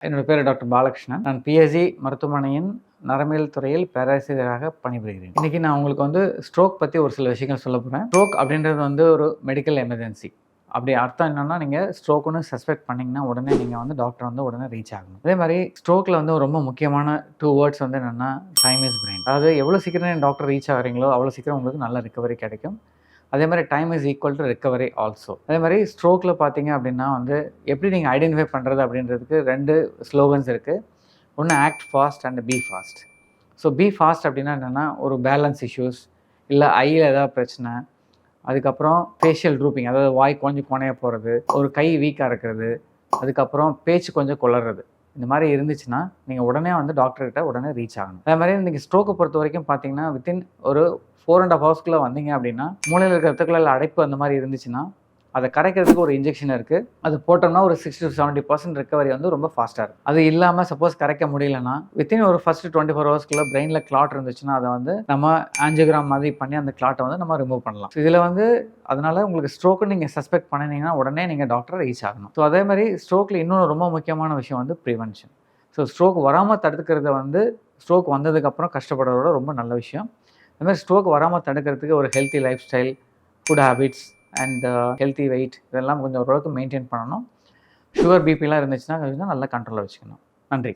என்னோட பேர் டாக்டர் பாலகிருஷ்ணன். நான் பிஎஸ்ஜி மருத்துவமனையின் நரம்பியல் துறையில் பேராசிரியராக பணிபுரிகிறேன். இன்னைக்கு நான் உங்களுக்கு ஸ்ட்ரோக் பற்றி ஒரு சில விஷயங்கள் சொல்ல போகிறேன். ஸ்ட்ரோக் அப்படின்றது ஒரு மெடிக்கல் எமர்ஜென்சி. அப்படி அர்த்தம் என்னன்னா, நீங்கள் ஸ்ட்ரோக்குன்னு சஸ்பெக்ட் பண்ணிங்கன்னா உடனே நீங்கள் டாக்டர் உடனே ரீச் ஆகணும். அதே மாதிரி ஸ்ட்ரோக்கில் ரொம்ப முக்கியமான 2 வேர்ட்ஸ் என்னென்னா, டைம் இஸ் பிரெயின். அதாவது எவ்வளோ சீக்கிரம் டாக்டர் ரீச் ஆகிறீங்களோ அவ்வளோ சீக்கிரம் உங்களுக்கு நல்ல ரிகவரி கிடைக்கும். அதே மாதிரி time is equal to recovery also. அதே மாதிரி ஸ்ட்ரோக்கில் பார்த்தீங்க அப்படின்னா எப்படி நீங்கள் ஐடென்டிஃபை பண்ணுறது அப்படின்றதுக்கு 2 ஸ்லோகன்ஸ் இருக்குது. ஒன்று act fast and be fast. So be fast அப்படின்னா என்னென்னா, ஒரு பேலன்ஸ் இஷ்யூஸ், இல்லை ஐயில் ஏதாவது பிரச்சனை, அதுக்கப்புறம் ஃபேஷியல் ட்ரூப்பிங், அதாவது வாய் கொஞ்சம் கோணைய போகிறது, ஒரு கை வீக்காக இருக்கிறது, அதுக்கப்புறம் பேச்சு கொஞ்சம் கொளறது, இந்த மாதிரி இருந்துச்சுன்னா நீங்கள் உடனே டாக்டர்கிட்ட உடனே ரீச் ஆகணும். அதே மாதிரி நீங்கள் ஸ்ட்ரோக்கை பொறுத்த வரைக்கும் பார்த்தீங்கன்னா, வித்தின் ஒரு 4.5 ஹவர்ஸ்க்குள்ளே வந்தீங்க அப்படின்னா, மூளையில் இருக்கிற ரத்தக்குழாயில் அடைப்பு அந்த மாதிரி இருந்துச்சுன்னா அதை கரைக்கிறதுக்கு ஒரு இன்ஜெக்ஷன் இருக்குது. அது போட்டோம்னா ஒரு 60 to 70% ரிகவரி ரொம்ப ஃபாஸ்ட்டாக இருக்கும். அது இல்லாமல் சப்போஸ் கரைக்க முடியலன்னா வித்தின் ஒரு ஃபர்ஸ்ட் 24 ஹவர்ஸ்க்குள்ளே பிரெயினில் கிளாட் இருந்துச்சுன்னா அதை நம்ம ஆஞ்சியோகிராம் மாதிரி பண்ணி அந்த கிளாட்டை நம்ம ரிமூவ் பண்ணலாம். இதில் அதனால் உங்களுக்கு ஸ்ட்ரோக்கு நீங்கள் சஸ்பெக்ட் பண்ணினீங்கன்னா உடனே நீங்கள் டாக்டரை ரீச் ஆகணும். ஸோ அதே மாதிரி ஸ்ட்ரோக்கில் இன்னொரு ரொம்ப முக்கியமான விஷயம் ப்ரிவென்ஷன். ஸோ ஸ்ட்ரோக் வராமல் தடுக்கிறத ஸ்ட்ரோக் வந்ததுக்கப்புறம் கஷ்டப்படுறதோட ரொம்ப நல்ல விஷயம். அது மாதிரி ஸ்ட்ரோக் வராமல் தடுக்கிறதுக்கு ஒரு healthy life style, food habits and healthy wait இதெல்லாம் கொஞ்சம் ஓரளவுக்கு மெயின்டைன் பண்ணணும். சுகர் பிபிலாம் இருந்துச்சுன்னா நல்லா கண்ட்ரோலில் வச்சுக்கணும். நன்றி.